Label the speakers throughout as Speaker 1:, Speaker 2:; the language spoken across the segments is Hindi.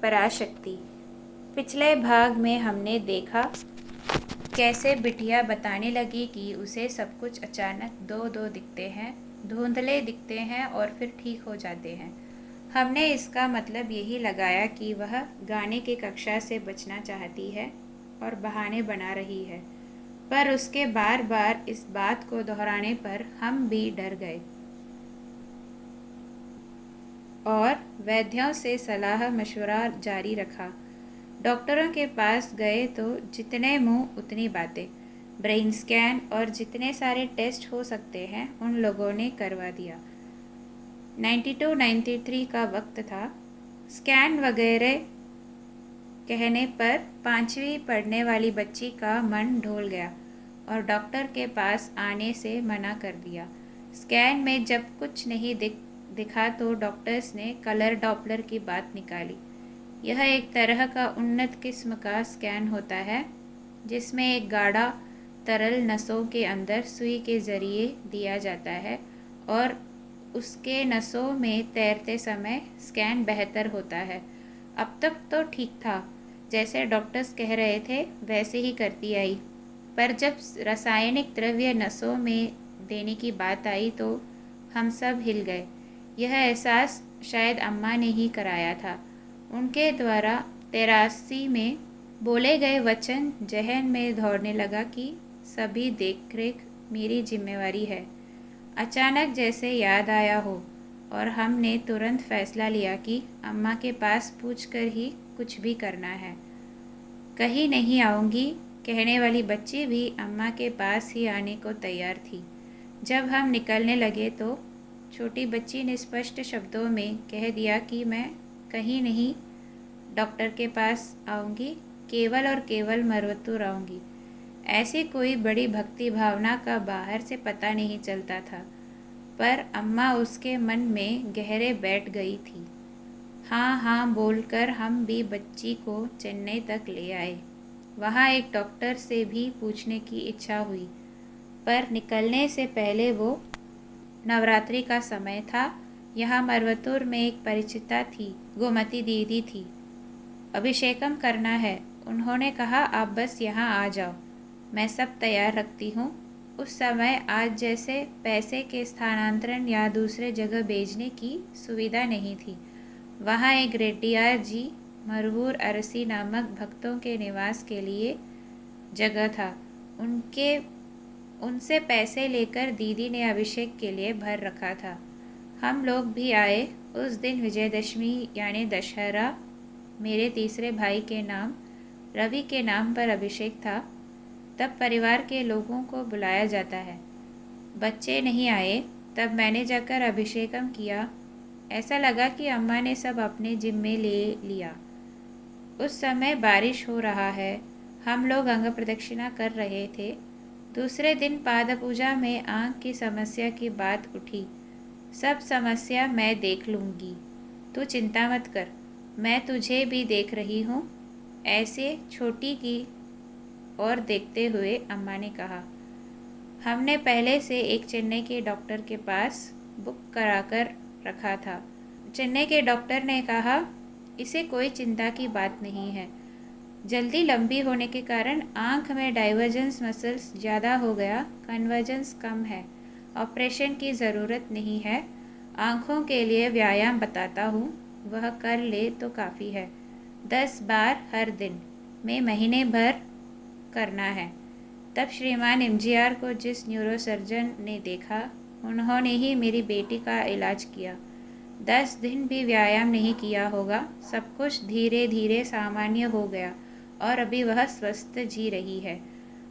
Speaker 1: पराशक्ति। पिछले भाग में हमने देखा कैसे बिटिया बताने लगी कि उसे सब कुछ अचानक दो दो दिखते हैं, धुंधले दिखते हैं और फिर ठीक हो जाते हैं। हमने इसका मतलब यही लगाया कि वह गाने की कक्षा से बचना चाहती है और बहाने बना रही है, पर उसके बार बार इस बात को दोहराने पर हम भी डर गए और वैद्यों से सलाह मशवरा जारी रखा। डॉक्टरों के पास गए तो जितने मुंह उतनी बातें, ब्रेन स्कैन और जितने सारे टेस्ट हो सकते हैं उन लोगों ने करवा दिया। 92-93 का वक्त था। स्कैन वगैरह कहने पर 5वीं पढ़ने वाली बच्ची का मन ढोल गया और डॉक्टर के पास आने से मना कर दिया। स्कैन में जब कुछ नहीं दिखा तो डॉक्टर्स ने कलर डॉपलर की बात निकाली। यह एक तरह का उन्नत किस्म का स्कैन होता है जिसमें एक गाढ़ा तरल नसों के अंदर सुई के जरिए दिया जाता है और उसके नसों में तैरते समय स्कैन बेहतर होता है। अब तक तो ठीक था, जैसे डॉक्टर्स कह रहे थे वैसे ही करती आई, पर जब रासायनिक द्रव्य नसों में देने की बात आई तो हम सब हिल गए। यह एहसास शायद अम्मा ने ही कराया था। उनके द्वारा 83 में बोले गए वचन जहन में दौड़ने लगा कि सभी देखरेख मेरी जिम्मेवारी है। अचानक जैसे याद आया हो और हमने तुरंत फैसला लिया कि अम्मा के पास पूछकर ही कुछ भी करना है। कहीं नहीं आऊँगी कहने वाली बच्ची भी अम्मा के पास ही आने को तैयार थी। जब हम निकलने लगे तो छोटी बच्ची ने स्पष्ट शब्दों में कह दिया कि मैं कहीं नहीं डॉक्टर के पास आऊँगी, केवल और केवल मरवतुर आऊँगी। ऐसी कोई बड़ी भक्ति भावना का बाहर से पता नहीं चलता था, पर अम्मा उसके मन में गहरे बैठ गई थी। हाँ हाँ बोलकर हम भी बच्ची को चेन्नई तक ले आए। वहाँ एक डॉक्टर से भी पूछने की इच्छा हुई, पर निकलने से पहले वो नवरात्रि का समय था। यहाँ मरवतुर में एक परिचिता थी, गोमती दीदी थी। अभिषेकम करना है। उन्होंने कहा आप बस यहाँ आ जाओ, मैं सब तैयार रखती हूँ। उस समय आज जैसे पैसे के स्थानांतरण या दूसरे जगह भेजने की सुविधा नहीं थी। वहाँ एक रेड्डियार जी मरहूर अरसी नामक भक्तों के निवास के लिए जगह था। उनसे पैसे लेकर दीदी ने अभिषेक के लिए भर रखा था। हम लोग भी आए। उस दिन विजयदशमी यानी दशहरा। मेरे तीसरे भाई के नाम रवि के नाम पर अभिषेक था। तब परिवार के लोगों को बुलाया जाता है। बच्चे नहीं आए, तब मैंने जाकर अभिषेकम किया। ऐसा लगा कि अम्मा ने सब अपने जिम्मे ले लिया। उस समय बारिश हो रहा है। हम लोग अंग प्रदक्षिणा कर रहे थे। दूसरे दिन पाद पूजा में आँख की समस्या की बात उठी। सब समस्या मैं देख लूँगी, तू चिंता मत कर, मैं तुझे भी देख रही हूँ, ऐसे छोटी की और देखते हुए अम्मा ने कहा। हमने पहले से एक चेन्नई के डॉक्टर के पास बुक कराकर रखा था। चेन्नई के डॉक्टर ने कहा इसे कोई चिंता की बात नहीं है। जल्दी लंबी होने के कारण आँख में डाइवर्जेंस मसल्स ज़्यादा हो गया, कन्वर्जेंस कम है। ऑपरेशन की ज़रूरत नहीं है। आँखों के लिए व्यायाम बताता हूँ, वह कर ले तो काफ़ी है। 10 बार हर दिन में महीने भर करना है। तब श्रीमान एमजीआर को जिस न्यूरोसर्जन ने देखा, उन्होंने ही मेरी बेटी का इलाज किया। 10 दिन भी व्यायाम नहीं किया होगा। सब कुछ धीरे धीरे सामान्य हो गया और अभी वह स्वस्थ जी रही है।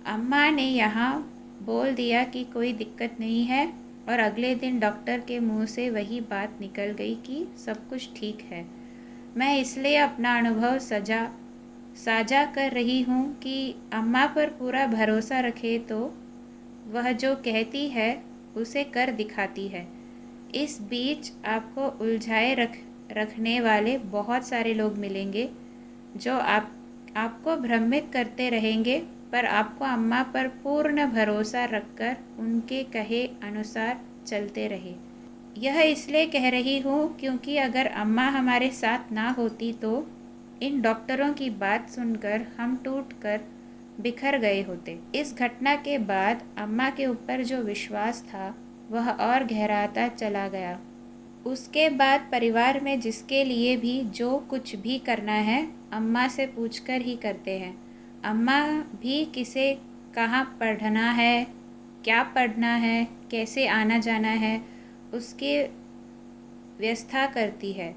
Speaker 1: अम्मा ने यहाँ बोल दिया कि कोई दिक्कत नहीं है और अगले दिन डॉक्टर के मुंह से वही बात निकल गई कि सब कुछ ठीक है। मैं इसलिए अपना अनुभव साझा कर रही हूँ कि अम्मा पर पूरा भरोसा रखे तो वह जो कहती है उसे कर दिखाती है। इस बीच आपको उलझाए रखने वाले बहुत सारे लोग मिलेंगे जो आपको भ्रमित करते रहेंगे, पर आपको अम्मा पर पूर्ण भरोसा रखकर उनके कहे अनुसार चलते रहे। यह इसलिए कह रही हूँ क्योंकि अगर अम्मा हमारे साथ ना होती तो इन डॉक्टरों की बात सुनकर हम टूटकर बिखर गए होते। इस घटना के बाद अम्मा के ऊपर जो विश्वास था वह और गहराता चला गया। उसके बाद परिवार में जिसके लिए भी जो कुछ भी करना है अम्मा से पूछकर ही करते हैं। अम्मा भी किसे कहाँ पढ़ना है, क्या पढ़ना है, कैसे आना जाना है, उसकी व्यवस्था करती है।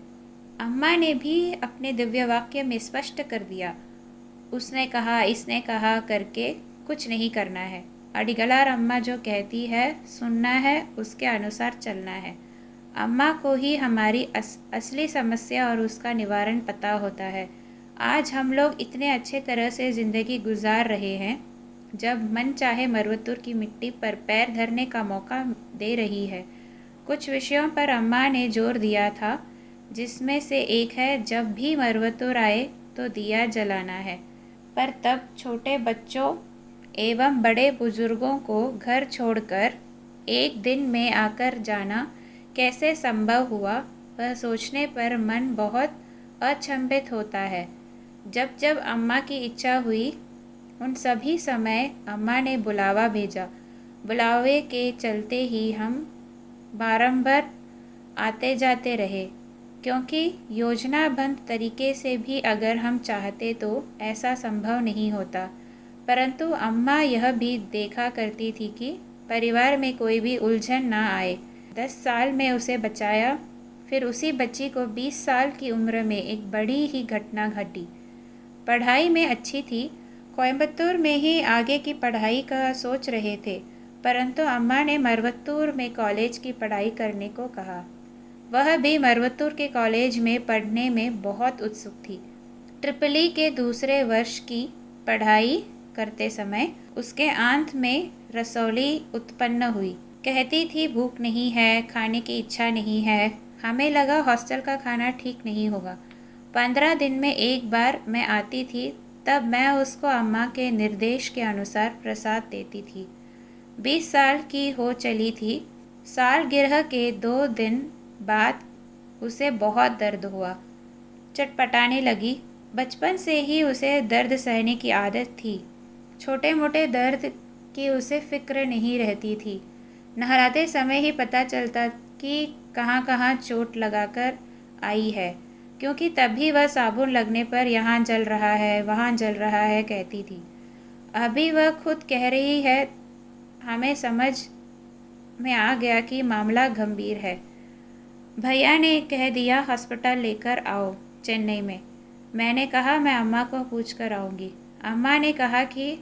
Speaker 1: अम्मा ने भी अपने दिव्य वाक्य में स्पष्ट कर दिया, उसने कहा, इसने कहा करके कुछ नहीं करना है। अडिगलार अम्मा जो कहती है सुनना है, उसके अनुसार चलना है। अम्मा को ही हमारी असली समस्या और उसका निवारण पता होता है। आज हम लोग इतने अच्छे तरह से ज़िंदगी गुजार रहे हैं, जब मन चाहे मरवतुर की मिट्टी पर पैर धरने का मौका दे रही है। कुछ विषयों पर अम्मा ने जोर दिया था, जिसमें से एक है जब भी मरवतुर आए तो दिया जलाना है। पर तब छोटे बच्चों एवं बड़े बुजुर्गों को घर छोड़कर एक दिन में आकर जाना कैसे संभव हुआ, वह सोचने पर मन बहुत अचंभित होता है। जब जब अम्मा की इच्छा हुई उन सभी समय अम्मा ने बुलावा भेजा। बुलावे के चलते ही हम बारंबार आते जाते रहे, क्योंकि योजनाबद्ध तरीके से भी अगर हम चाहते तो ऐसा संभव नहीं होता। परंतु अम्मा यह भी देखा करती थी कि परिवार में कोई भी उलझन ना आए। 10 साल में उसे बचाया, फिर उसी बच्ची को 20 साल की उम्र में एक बड़ी ही घटना घटी। पढ़ाई में अच्छी थी, कोयम्बतूर में ही आगे की पढ़ाई का सोच रहे थे, परंतु अम्मा ने मरवतूर में कॉलेज की पढ़ाई करने को कहा। वह भी मरवतूर के कॉलेज में पढ़ने में बहुत उत्सुक थी। ट्रिपली के दूसरे वर्ष की पढ़ाई करते समय उसके आंत में रसौली उत्पन्न हुई। कहती थी भूख नहीं है, खाने की इच्छा नहीं है। हमें लगा हॉस्टल का खाना ठीक नहीं होगा। 15 दिन में एक बार मैं आती थी, तब मैं उसको अम्मा के निर्देश के अनुसार प्रसाद देती थी। 20 साल की हो चली थी। सालगिरह के 2 दिन बाद उसे बहुत दर्द हुआ, चटपटाने लगी। बचपन से ही उसे दर्द सहने की आदत थी। छोटे मोटे दर्द की उसे फिक्र नहीं रहती थी। नहलाते समय ही पता चलता कि कहाँ कहाँ चोट लगाकर आई है, क्योंकि तभी वह साबुन लगने पर यहाँ जल रहा है, वहाँ जल रहा है कहती थी। अभी वह खुद कह रही है। हमें समझ में आ गया कि मामला गंभीर है। भैया ने कह दिया हॉस्पिटल लेकर आओ चेन्नई में। मैंने कहा मैं अम्मा को पूछ कर आऊँगी। अम्मा ने कहा कि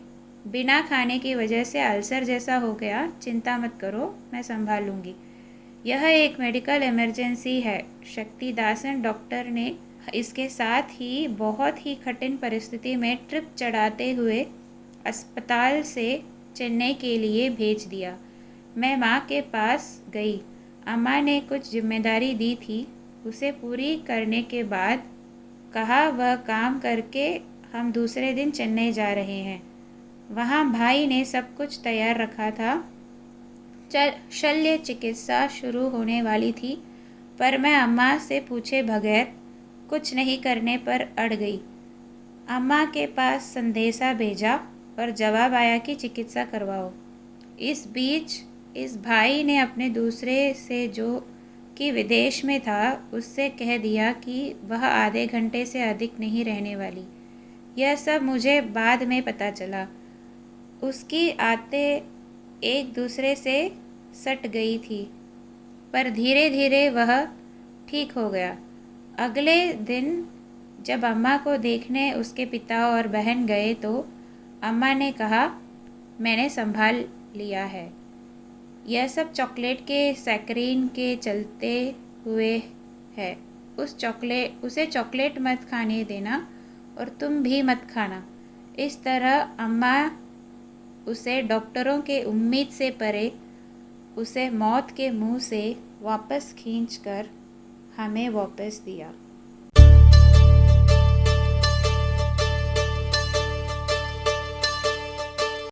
Speaker 1: बिना खाने की वजह से अल्सर जैसा हो गया, चिंता मत करो, मैं संभाल लूँगी। यह एक मेडिकल इमरजेंसी है। शक्तिदासन डॉक्टर ने इसके साथ ही बहुत ही कठिन परिस्थिति में ट्रिप चढ़ाते हुए अस्पताल से चेन्नई के लिए भेज दिया। मैं माँ के पास गई। अम्मा ने कुछ जिम्मेदारी दी थी, उसे पूरी करने के बाद कहा वह काम करके हम दूसरे दिन चेन्नई जा रहे हैं। वहाँ भाई ने सब कुछ तैयार रखा था। शल्य चिकित्सा शुरू होने वाली थी, पर मैं अम्मा से पूछे बगैर कुछ नहीं करने पर अड़ गई। अम्मा के पास संदेशा भेजा और जवाब आया कि चिकित्सा करवाओ। इस बीच इस भाई ने अपने दूसरे से जो कि विदेश में था उससे कह दिया कि वह आधे घंटे से अधिक नहीं रहने वाली। यह सब मुझे बाद में पता चला। उसकी आते एक दूसरे से सट गई थी, पर धीरे धीरे वह ठीक हो गया। अगले दिन जब अम्मा को देखने उसके पिता और बहन गए तो अम्मा ने कहा मैंने संभाल लिया है। यह सब चॉकलेट के सैकरीन के चलते हुए है। उसे चॉकलेट मत खाने देना और तुम भी मत खाना। इस तरह अम्मा उसे डॉक्टरों के उम्मीद से परे उसे मौत के मुंह से वापस खींचकर हमें वापस दिया।